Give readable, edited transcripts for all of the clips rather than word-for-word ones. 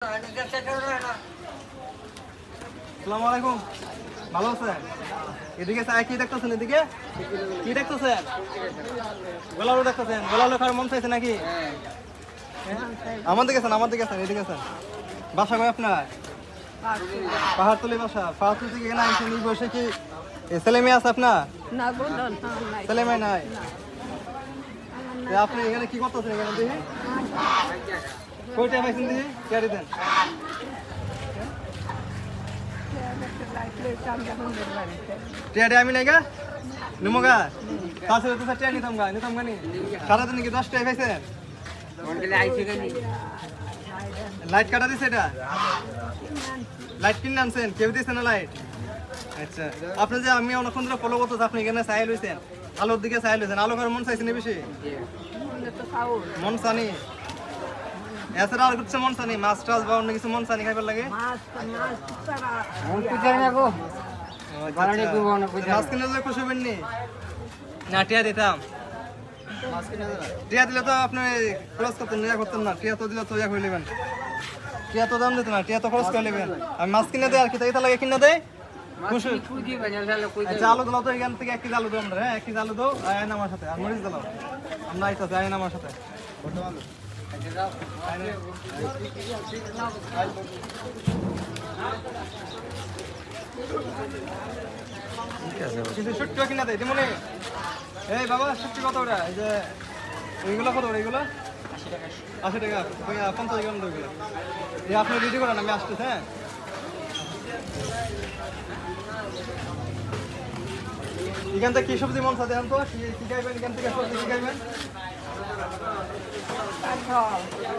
আসসালামু আলাইকুম, ভালো আছেন? এদিকে কি দেখতেছেন? এদিকে কি দেখতেছেন? গোলালু দেখতেছেন? গোলালু খাওয়ার মন চাইছে নাকি? আমার দিকে আছেন, এদিকে আছেন। বাসা কই আপনার? পাহাড়তলি বাসা। পাহাড়তলি থেকে এখানে আইসেন এই বসে কি ছেলে মেয়ে আছে আপনার? ছেলে মেয়ে নাই। আপনি এখানে কি করতেছেন? এখানে দেখি কয়টা পাইছেন দেখি কেয়ারি দেন। টিয়ারি আমি নাই গা নিমগা তাছাড়া তো টিয়া নিতাম গা নি সারাদিন কি 10 টাকা খাইছেন? লাইট কাটা দিছে? এটা লাইট কিনে আনছেন? কেউ দিছে না লাইট? আচ্ছা, আপনি যে আমি অনেকক্ষণ ধরে ফলো করতেছি, আপনি এখানে চাই লইছেন, আলোর দিকে চাই লইছেন। আলো করে মন চাইছেন বেশি? মন চানি এছাড়া আর কিছু মন চানি? মাছ টাছ বা অন্য কিছু মন চানি খাইবার লাগে? মাছ কিনে দিলে খুশি হবেন নি? না টিয়া দিতাম। টিয়া দিলে তো আপনি খরচ করতেন, ইয়া করতেন না। টিয়া তো দিলে তো ইয়া করে নেবেন। টিয়া তো দাম দিত না, টিয়া তো খরচ করে নেবেন। আমি মাছ কিনে দেয় আর কি তাই লাগে কিনে দেয়। আচ্ছা, আলু দিলাও তো এখান থেকে 1 কেজি আলু দাও আমরা। হ্যাঁ, 1 কেজি আলু দাও, আয়ন আমার সাথে। আর মরিচ দিলাও আমরা আইতাছি, আয়ন আমার সাথে। কিন্তু সুট্টি কিনা দেয় মনে। এই বাবা, সুট্টি কত ওটা? এই যে এইগুলো কত? এইগুলো 80 টাকা 50 গ্রাম দেবো। এই আপনি রেডি করেন, আমি আসতেছি। হ্যাঁ, এখান থেকে কি সবজি মন সাথে আনতো? কি খাইবেন এখান থেকে? সবজি কি খাইবেন?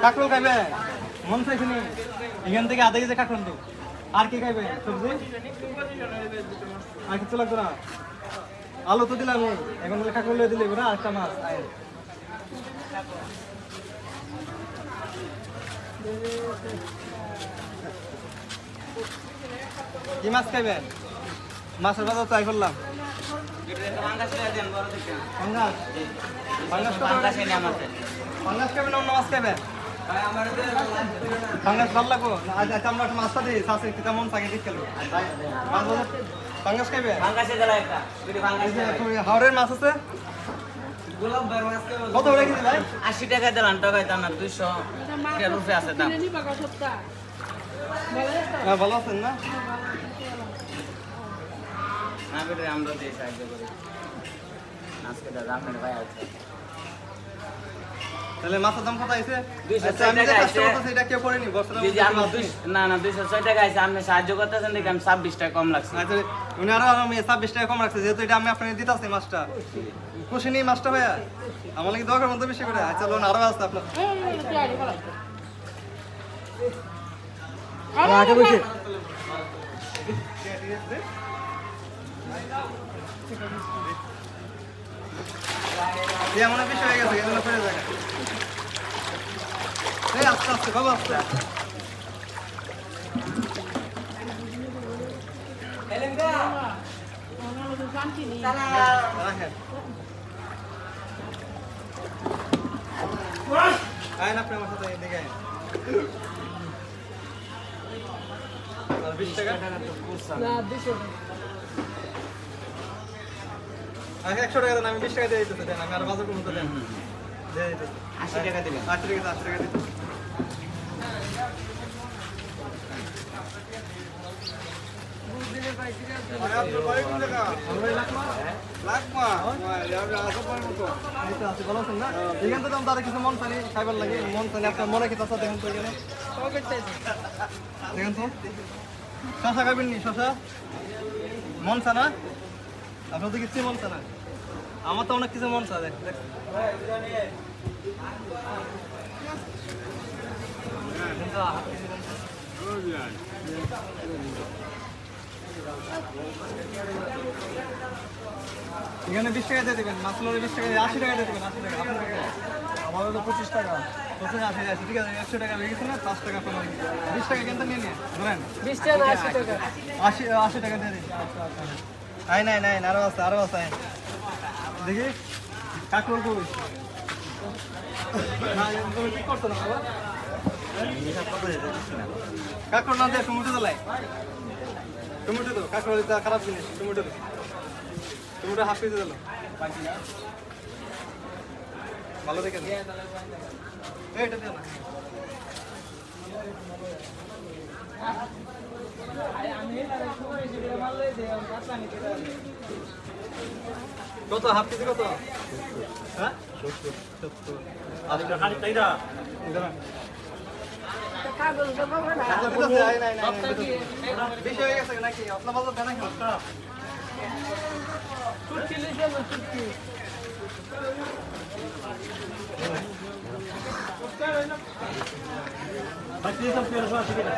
কাঁকরোল খাইবে? মন চাইছে নি? এখান থেকে আধা কেজি কাঁকরোল তো। আর কি খাইবে সবজি? আর কিছু লাগতো না? আলু তো দিলাম, এখন কাঁকরোল দিলে ওরা একটা মাছ আয়। কি মাছ খাইবেন? মাছের বাজার ট্রাই করলাম। অন্য মাছ খাইবেন? পাঙ্গাস ভালো লাগবো। আচ্ছা, আমরা একটা মাছটা দিই। কেমন থাকে ঠিক খেলো। পাঙ্গাস খাইবে? হাওড়ের মাছ আছে কত করে কিনে ভাই? 80 টাকা দিলাম, টাকায় দাম না 200 রুপে আছে দাম। ভালো আছেন না? আমরা দিয়ে সাহায্য করি আজকে দাদা আপনার ভাই আছে। তাহলে মাছের দাম কত আইছে? 206 টাকা আইছে। এটা কেউ করেনি বছর? না 206 টাকা আইছে। আপনি সাহায্য করতেছেন দেখি আমি 26 টাকা কম লাগছে। আচ্ছা, উনি আরো আমি 26 টাকা কম রাখছে, যেহেতু এটা আমি আপনাকে দিতেছি মাছটা। খুশি নেই মাছটা ভাইয়া? আমার লাগে দরকার মতো বেশি করে। আচ্ছা, লোন আরো আসতে আপনার আগে বসে এমন বিষয় হয়ে গেছে, এগুলো ফেলে যায়। আস্তে আস্তে বাবা, আস্তে। আইন আপনি আমার সাথে দেখে আইন। 20 টাকা 100 টাকা দেন, আমি 20 টাকা দিয়ে দিতেছি। দেন, আমি আর বাজার করতে দেন। 80 টাকা দিবেন? 80 টাকা দিতে। এখান থেকে তাদের কিছু মন চানি খাইবার লাগে। মন চানি আপনার মনে কি চাষা দেখেন তো এখানে দেখেন তো। শশা খাইবেন নি? শশা মন চানা? আপনার তো কিছু মন চানা? আমার তো অনেক কিছু মন চা। দেখ এখানে 20 টাকা দিয়ে দেবেন। মাছ 20 টাকা, 80 টাকা দিয়ে দেবেন। 80 টাকা আমাদের তো 25 টাকা 80 ঠিক আছে। 100 টাকা হয়ে গেছে না? 5 টাকা কম। 20 টাকা কিন্তু নিয়ে নিয়ে ধরেন 20 টাকা 80 টাকা 80 টাকা দিয়ে দিন। আই নাই আরো আছে দেখি কাকড় কই না, তুমি ঠিক করছো না বাবা? কাঁকড় না দিয়ে টমেটো দিলাই টমেটো তো কাঁকড় দিতে খারাপ জিনিস টমেটো তো টমেটো হাফ কেজি দিল ভালো দেখে এটা দিও না কত হাফ কেজি কত হ্যাঁ 70 আচ্ছা খালি তাইরা বেশি হয়ে গেছে নাকি আপনার বাজার দেয় নাকি বাকি সব 1300 আছে কিনা